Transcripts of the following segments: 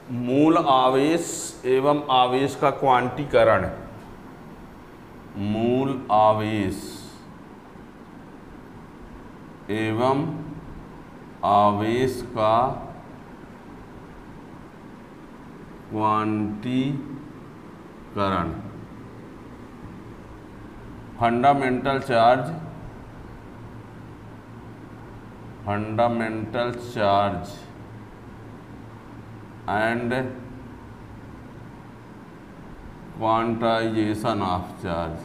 मूल आवेश एवं आवेश का क्वांटीकरण। मूल आवेश एवं आवेश का क्वांटीकरण। Fundamental charge and quantization of charge.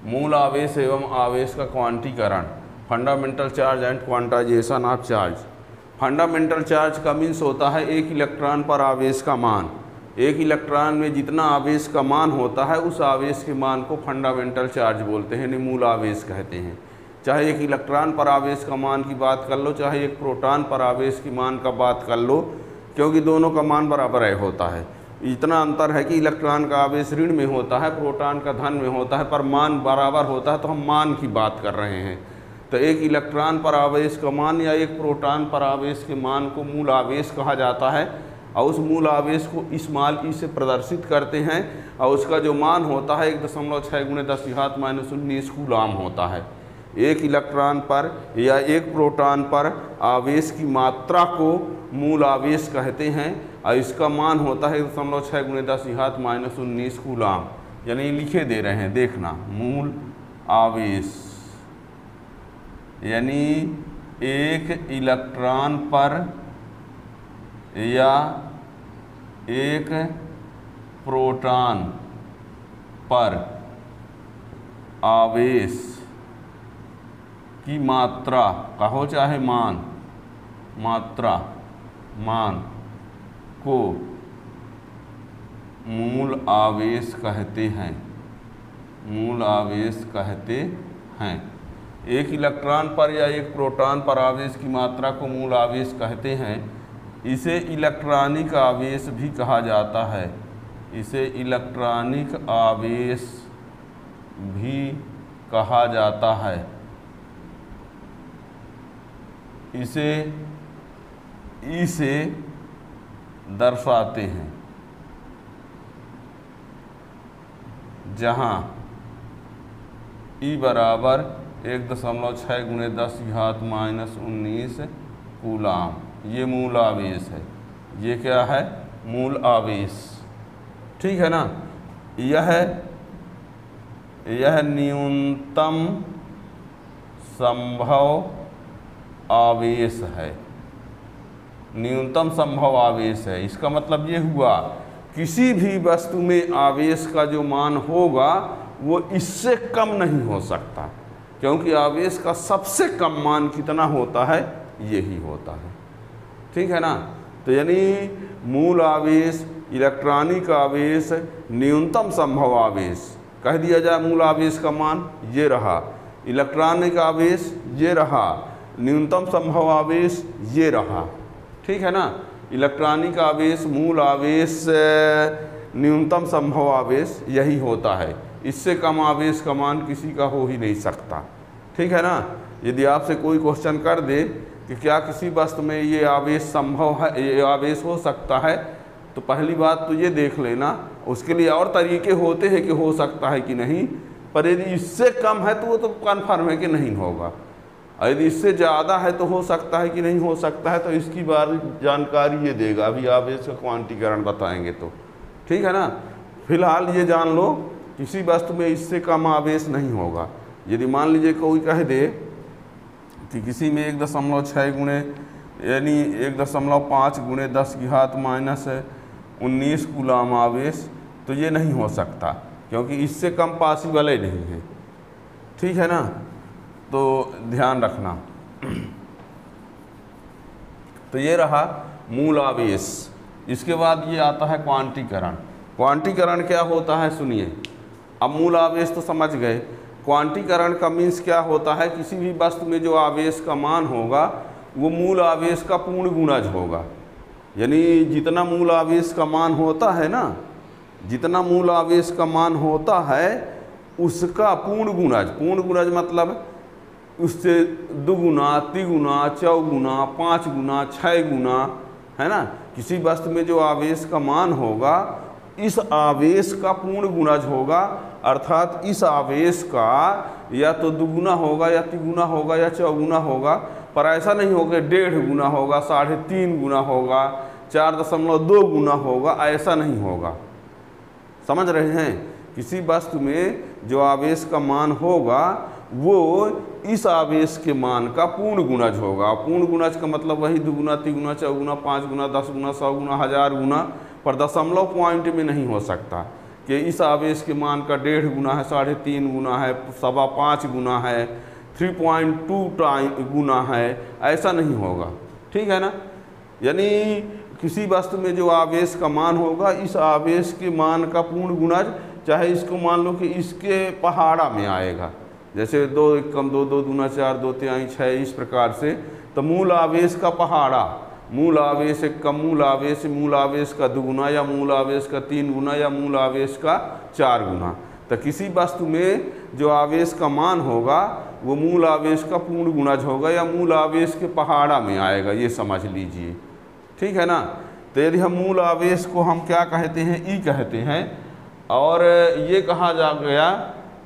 मूल आवेश एवं आवेश का क्वांटीकरण, fundamental charge and quantization of charge. Fundamental charge का मीन्स होता है एक इलेक्ट्रॉन पर आवेश का मान। एक इलेक्ट्रॉन में जितना आवेश का मान होता है उस आवेश के मान को फंडामेंटल चार्ज बोलते हैं, यानी मूल आवेश कहते हैं। चाहे एक इलेक्ट्रॉन पर आवेश का मान की बात कर लो, चाहे एक प्रोटॉन पर आवेश की मान का बात कर लो, क्योंकि दोनों का मान बराबर होता है। इतना अंतर है कि इलेक्ट्रॉन का आवेश ऋण में होता है, प्रोटॉन का धन में होता है, पर मान बराबर होता है, तो हम मान की बात कर रहे हैं। तो एक इलेक्ट्रॉन पर आवेश का मान या एक प्रोटॉन पर आवेश के मान को मूल आवेश कहा जाता है, और उस मूल आवेश को स्मॉल ई से प्रदर्शित करते हैं, और उसका जो मान होता है 1.6 × 10⁻⁻19 कूलाम होता है। एक इलेक्ट्रॉन पर या एक प्रोटॉन पर आवेश की मात्रा को मूल आवेश कहते हैं, और इसका मान होता है 1.6 × 10⁻⁻19 कूलाम। यानी लिखे दे रहे हैं, देखना, मूल आवेश यानी एक इलेक्ट्रॉन पर या एक प्रोटॉन पर आवेश की मात्रा, कहो चाहे मान, मात्रा, मान को मूल आवेश कहते हैं। मूल आवेश कहते हैं। एक इलेक्ट्रॉन पर या एक प्रोटॉन पर आवेश की मात्रा को मूल आवेश कहते हैं। इसे इलेक्ट्रॉनिक आवेश भी कहा जाता है। इसे इलेक्ट्रॉनिक आवेश भी कहा जाता है। इसे ई से दर्शाते हैं, जहाँ ई बराबर 1.6 × 10⁻⁻19 कूलाम। ये मूल आवेश है। ये क्या है? मूल आवेश। ठीक है ना। यह न्यूनतम संभव आवेश है। न्यूनतम संभव आवेश है। इसका मतलब ये हुआ किसी भी वस्तु में आवेश का जो मान होगा वो इससे कम नहीं हो सकता, क्योंकि आवेश का सबसे कम मान कितना होता है? यही होता है। ठीक है ना। तो यानी मूल आवेश, इलेक्ट्रॉनिक आवेश, न्यूनतम संभव आवेश कह दिया जाए। मूल आवेश का मान ये रहा, इलेक्ट्रॉनिक आवेश ये रहा, न्यूनतम संभव आवेश ये रहा। ठीक है ना। इलेक्ट्रॉनिक आवेश, मूल आवेश, न्यूनतम संभव आवेश यही होता है। इससे कम आवेश का मान किसी का हो ही नहीं सकता। ठीक है ना। यदि आपसे कोई क्वेश्चन कर दे कि क्या किसी वस्तु में ये आवेश संभव है, ये आवेश हो सकता है, तो पहली बात तो ये देख लेना। उसके लिए और तरीके होते हैं कि हो सकता है कि नहीं, पर यदि इससे कम है तो वो तो कन्फर्म है कि नहीं होगा। यदि इससे ज़्यादा है तो हो सकता है कि नहीं हो सकता है, तो इसकी बारी जानकारी ये देगा। अभी आवेश का क्वांटीकरण बताएंगे तो। ठीक है ना। फिलहाल ये जान लो किसी वस्तु में इससे कम आवेश नहीं होगा। यदि मान लीजिए कोई कह दे कि किसी में 1.6 यानी 1.5 × 10⁻⁻19 कूलाम आवेश, तो ये नहीं हो सकता, क्योंकि इससे कम पॉसिबल ही नहीं है। ठीक है ना। तो ध्यान रखना। तो ये रहा मूल आवेश। इसके बाद ये आता है क्वांटीकरण। क्वांटीकरण क्या होता है सुनिए। अब मूल आवेश तो समझ गए, क्वांटीकरण का मीन्स क्या होता है? किसी भी वस्तु में जो आवेश का मान होगा वो मूल आवेश का पूर्ण गुणज होगा। यानी जितना मूल आवेश का मान होता है ना, जितना मूल आवेश का मान होता है उसका पूर्ण गुणज। पूर्ण गुणज मतलब उससे दुगुना, तिगुना, चौगुना, 5 गुना, 6 गुना, है ना। किसी वस्तु में जो आवेश का मान होगा इस आवेश का पूर्ण गुणज होगा, अर्थात इस आवेश का या तो दुगुना होगा या तिगुना होगा या चौगुना होगा, पर ऐसा नहीं होगा 1.5 गुना होगा, 3.5 गुना होगा, 4.2 गुना होगा, ऐसा नहीं होगा। समझ रहे हैं। किसी वस्तु में जो आवेश का मान होगा वो इस आवेश के मान का पूर्ण गुणज होगा। पूर्ण गुणज का मतलब वही दुगुना, तिगुना, चौगुना, 5 गुना, 10 गुना, 100 गुना, 1000 गुना, पर दशमलव पॉइंट में नहीं हो सकता कि इस आवेश के मान का 1.5 गुना है, 3.5 गुना है, 5.25 गुना है, 3.2 गुना है, ऐसा नहीं होगा। ठीक है ना। यानी किसी वस्तु में जो आवेश का मान होगा इस आवेश के मान का पूर्ण गुणज, चाहे इसको मान लो कि इसके पहाड़ा में आएगा, जैसे 2 × 2 2 दूना 4, 2 तिहाई 6, इस प्रकार से। तो मूल आवेश का पहाड़ा, मूल आवेश का मूल आवेश का दुगुना या मूल आवेश का 3 गुना या मूल आवेश का 4 गुना। तो किसी वस्तु में जो आवेश का मान होगा वो मूल आवेश का पूर्ण गुणज होगा या मूल आवेश के पहाड़ा में आएगा, ये समझ लीजिए। ठीक है ना। तो यदि हम मूल आवेश को हम क्या कहते हैं, ई कहते हैं, और ये कहा जा गया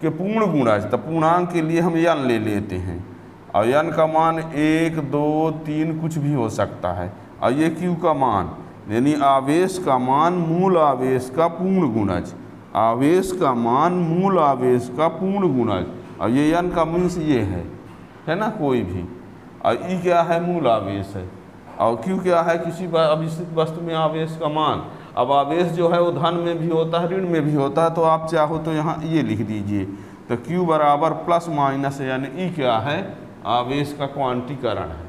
कि पूर्ण गुणज, तो पूर्णांक के लिए हम यन ले लेते हैं, और यन का मान 1 2 3 कुछ भी हो सकता है, और ये क्यू का मान यानी आवेश का मान मूल आवेश का पूर्ण गुणज, आवेश का मान मूल आवेश का पूर्ण गुणज, और ये यन का मीन्स ये है ना, कोई भी। और ई क्या है, मूल आवेश है, और क्यू क्या है, किसी अभिष्ट वस्तु में आवेश का मान। अब आवेश जो है वो धन में भी होता है, ऋण में भी होता है, तो आप चाहो तो यहाँ ये लिख दीजिए। तो Q बराबर प्लस माइनस, यानी E क्या है, आवेश का क्वांटीकरण है।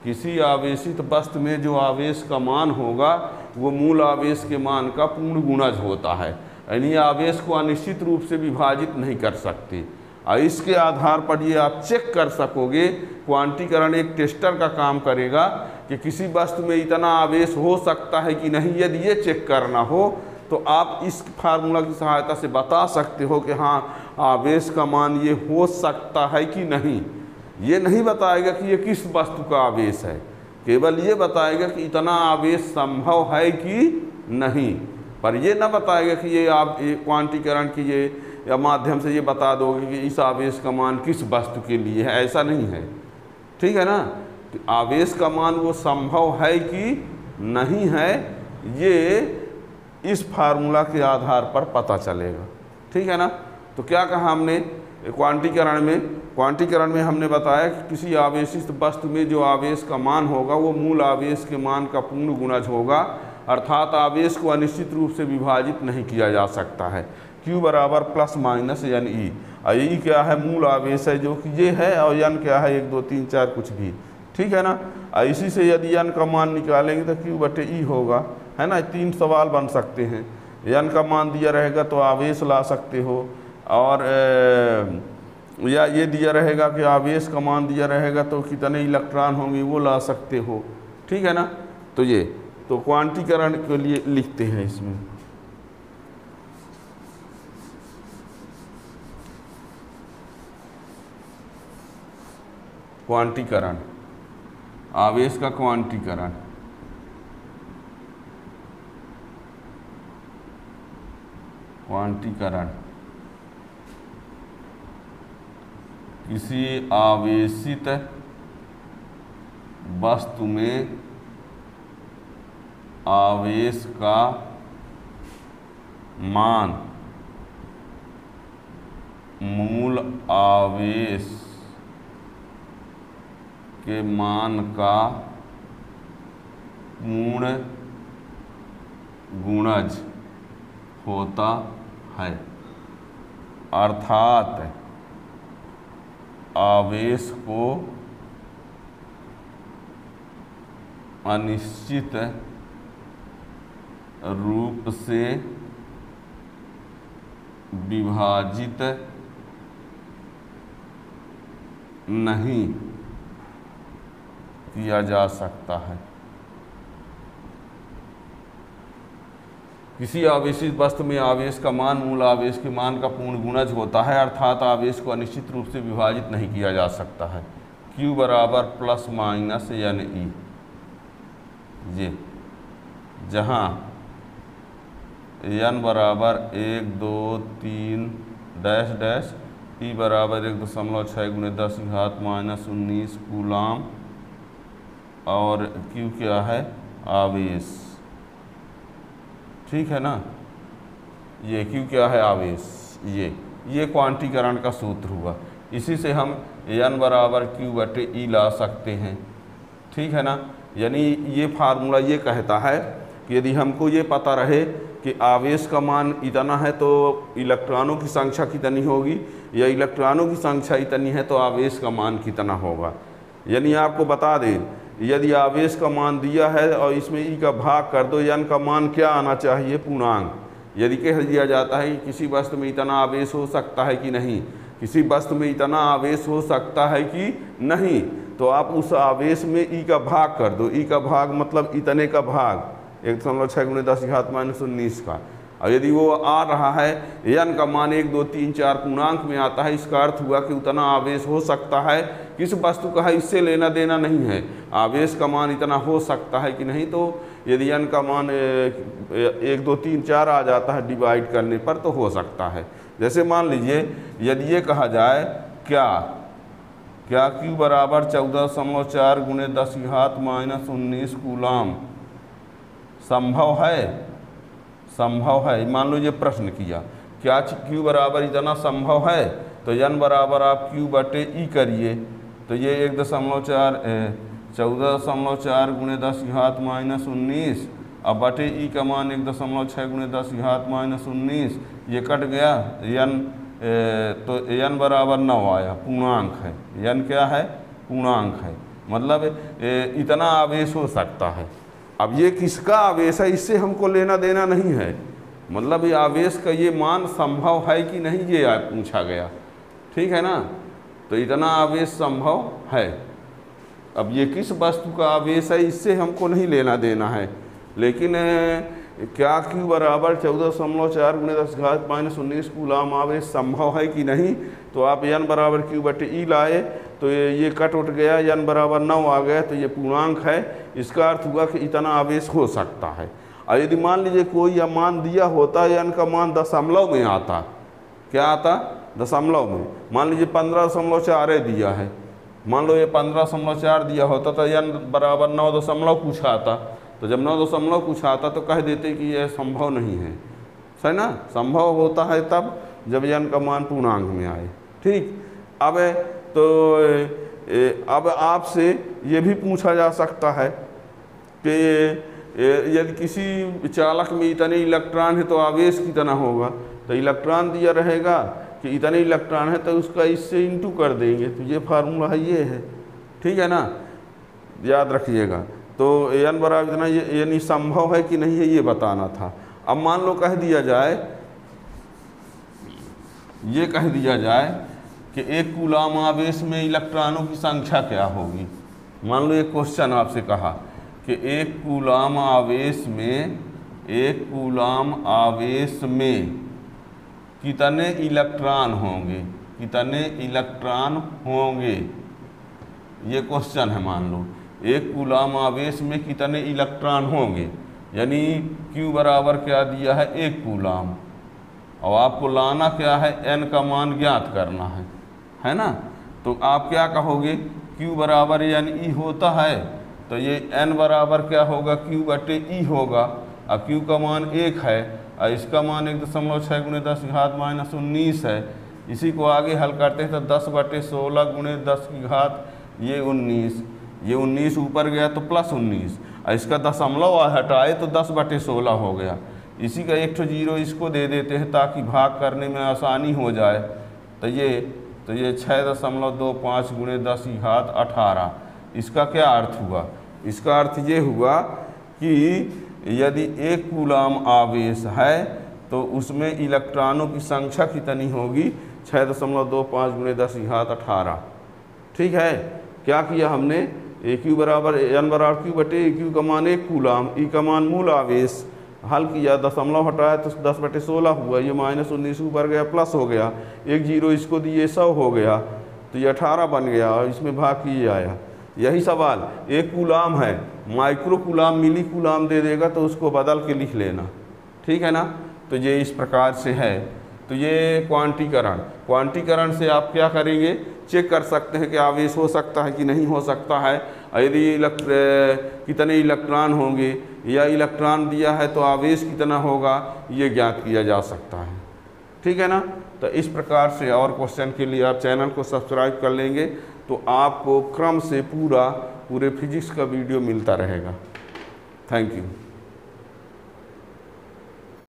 किसी आवेशित वस्तु में जो आवेश का मान होगा वो मूल आवेश के मान का पूर्ण गुणज होता है, यानी आवेश को अनिश्चित रूप से विभाजित नहीं कर सकते। और इसके आधार पर ये आप चेक कर सकोगे, क्वांटीकरण एक टेस्टर का काम करेगा कि किसी वस्तु में इतना आवेश हो सकता है कि नहीं। यदि ये चेक करना हो तो आप इस फार्मूला की सहायता से बता सकते हो कि हाँ आवेश का मान ये हो सकता है कि नहीं। ये नहीं बताएगा कि ये किस वस्तु का आवेश है, केवल ये बताएगा कि इतना आवेश संभव है कि नहीं, पर ये न बताएगा कि ये आप क्वांटीकरण कीजिए या माध्यम से ये बता दोगे कि इस आवेश का मान किस वस्तु के लिए है, ऐसा नहीं है। ठीक है ना। तो आवेश का मान वो संभव है कि नहीं है, ये इस फार्मूला के आधार पर पता चलेगा। ठीक है ना। तो क्या कहा हमने क्वांटीकरण में हमने बताया कि किसी आवेशित वस्तु में जो आवेश का मान होगा वो मूल आवेश के मान का पूर्ण गुणज होगा, अर्थात आवेश को अनिश्चित रूप से विभाजित नहीं किया जा सकता है। Q बराबर प्लस माइनस यानी ई, और ई क्या है, मूल आवेश है जो कि ये है, और यन क्या है 1 2 3 4 कुछ भी। ठीक है ना। इसी से यदि यन का मान निकालेंगे तो Q/E होगा, है ना। 3 सवाल बन सकते हैं। यन का मान दिया रहेगा तो आवेश ला सकते हो, और या ये दिया रहेगा कि आवेश का मान दिया रहेगा तो कितने इलेक्ट्रॉन होंगे वो ला सकते हो। ठीक है ना। तो ये तो क्वांटीकरण के लिए लिखते हैं इसमें। क्वांटीकरण, आवेश का क्वांटीकरण। क्वांटीकरण किसी आवेशित वस्तु में आवेश का मान मूल आवेश के मान का पूर्ण गुणज होता है, अर्थात आवेश को अनिश्चित रूप से विभाजित नहीं किया जा सकता है। किसी आवेशित वस्तु में आवेश का मान मूल आवेश के मान का पूर्ण गुणज होता है, अर्थात आवेश को अनिश्चित रूप से विभाजित नहीं किया जा सकता है। Q बराबर प्लस माइनस एन ई, ये जहाँ n बराबर 1 2 3 डैश डैश, E बराबर 1.6 गुणे 10 की घात माइनस 19 कूलाम, और Q क्या है, आवेश। ठीक है ना, ये Q क्या है, आवेश। ये क्वांटीकरण का सूत्र हुआ। इसी से हम n बराबर Q बटे E ला सकते हैं। ठीक है ना, यानी ये फार्मूला ये कहता है कि यदि हमको ये पता रहे कि आवेश का मान इतना है तो इलेक्ट्रॉनों की संख्या कितनी होगी, या इलेक्ट्रॉनों की संख्या इतनी है तो आवेश का मान कितना होगा। यानी आपको बता दें, यदि आवेश का मान दिया है और इसमें ई का भाग कर दो, n का मान क्या आना चाहिए, पूर्णांक। यदि कह दिया जाता है कि किसी वस्तु में इतना आवेश हो सकता है कि नहीं, किसी वस्तु में इतना आवेश हो सकता है कि नहीं, तो आप उस आवेश में ई का भाग कर दो। ई का भाग मतलब इतने का भाग 1.6 गुणे 10 की घात माइनस 19 का। और यदि वो आ रहा है n का मान 1 2 3 4 पूर्णांक में आता है, इसका अर्थ हुआ कि उतना आवेश हो सकता है। किस वस्तु का है इससे लेना देना नहीं है, आवेश का मान इतना हो सकता है कि नहीं। तो यदि n का मान 1 2 3 4 आ जाता है डिवाइड करने पर तो हो सकता है। जैसे मान लीजिए यदि ये कहा जाए क्या Q बराबर 14.4 गुणे 10 की घात माइनस 19 कूलाम संभव है, संभव है। मान लो ये प्रश्न किया क्या Q बराबर इतना संभव है, तो n बराबर आप Q बटे E करिए, तो ये 14.4 गुणे 10 की घात माइनस 19, अब बटे E का मान 1.6 गुणे 10 की घात माइनस 19, ये कट गया n, तो n बराबर 9 आया, पूर्णांक है। n क्या है, पूर्णांक है, मतलब इतना आवेश हो सकता है। अब ये किसका आवेश है इससे हमको लेना देना नहीं है, मतलब ये आवेश का ये मान संभव है कि नहीं ये पूछा गया। ठीक है ना, तो इतना आवेश संभव है। अब ये किस वस्तु का आवेश है इससे हमको नहीं लेना देना है, लेकिन क्या Q बराबर 14.4 गुणे 10 घात माइनस 19 कूलाम आवेश संभव है कि नहीं, तो आप n बराबर Q बटे E लाए तो ये कट उठ गया, n बराबर 9 आ गया, तो ये पूर्णांक है। इसका अर्थ हुआ कि इतना आवेश हो सकता है। और यदि मान लीजिए कोई यह मान दिया होता, n का मान दशमलव में आता, क्या आता, दशमलव में। मान लीजिए 15.4 दिया है, मान लो ये 15.4 दिया होता तो n बराबर 9 दशमलव कुछ आता, तो जब 9 दशमलव कुछ आता तो कह देते कि यह संभव नहीं है, सही ना। संभव होता है तब जब n का मान पूर्णांक में आए। ठीक, अब तो अब आपसे ये भी पूछा जा सकता है कि यदि किसी चालक में इतने इलेक्ट्रॉन है तो आवेश कितना होगा, तो इलेक्ट्रॉन दिया रहेगा कि इतने इलेक्ट्रॉन है तो उसका इससे इंटू कर देंगे, तो ये फार्मूला है, ये है। ठीक है ना, याद रखिएगा। तो n बराबर इतना, यानी संभव है कि नहीं है ये बताना था। अब मान लो कह दिया जाए, ये कह दिया जाए कि 1 कूलाम आवेश में इलेक्ट्रॉनों की संख्या क्या होगी। मान लो एक क्वेश्चन आपसे कहा कि 1 कूलाम आवेश में, 1 कूलाम आवेश में कितने इलेक्ट्रॉन होंगे, कितने इलेक्ट्रॉन होंगे, ये क्वेश्चन है। मान लो 1 कूलाम आवेश में कितने इलेक्ट्रॉन होंगे, यानी Q बराबर क्या दिया है, 1 कूलाम, और आपको लाना क्या है, n का मान ज्ञात करना है ना। तो आप क्या कहोगे, Q बराबर यानी E होता है, तो ये n बराबर क्या होगा, Q बटे E होगा। अब Q का मान 1 है और इसका मान 1.6 गुणे 10 की घात माइनस 19 है। इसी को आगे हल करते हैं तो 10 बटे 16 गुणे 10 की घात ये 19, ये 19 ऊपर गया तो प्लस 19, और इसका दशमलव हटाए तो 10 बटे 16 हो गया। इसी का एक 0 इसको दे देते हैं ताकि भाग करने में आसानी हो जाए। तो ये 6.25 गुणे 10 की घात 18। इसका क्या अर्थ हुआ, इसका अर्थ ये हुआ कि यदि 1 कूलाम आवेश है तो उसमें इलेक्ट्रॉनों की संख्या कितनी होगी, 6.25 गुणे 10 की घात 18। ठीक है, क्या किया हमने, Q बराबर n बराबर Q बटे Q का मान 1 कूलाम, E का मान मूल आवेश, हल किया, दशमलव हटाया तो 10/16 हुआ, ये -19 ऊपर गया प्लस हो गया, एक जीरो इसको दिए 100 हो गया, तो ये 18 बन गया और इसमें भाग किए आया। यही सवाल, एक कूलाम है, माइक्रो कूलाम मिली कूलाम दे देगा तो उसको बदल के लिख लेना, ठीक है ना। तो ये इस प्रकार से है। तो ये क्वांटीकरण से आप क्या करेंगे, चेक कर सकते हैं कि आवेश हो सकता है कि नहीं हो सकता है, यदि कितने इलेक्ट्रॉन होंगे या इलेक्ट्रॉन दिया है तो आवेश कितना होगा, ये ज्ञात किया जा सकता है, ठीक है ना। तो इस प्रकार से और क्वेश्चन के लिए आप चैनल को सब्सक्राइब कर लेंगे तो आपको क्रम से पूरे फिजिक्स का वीडियो मिलता रहेगा। Thank you.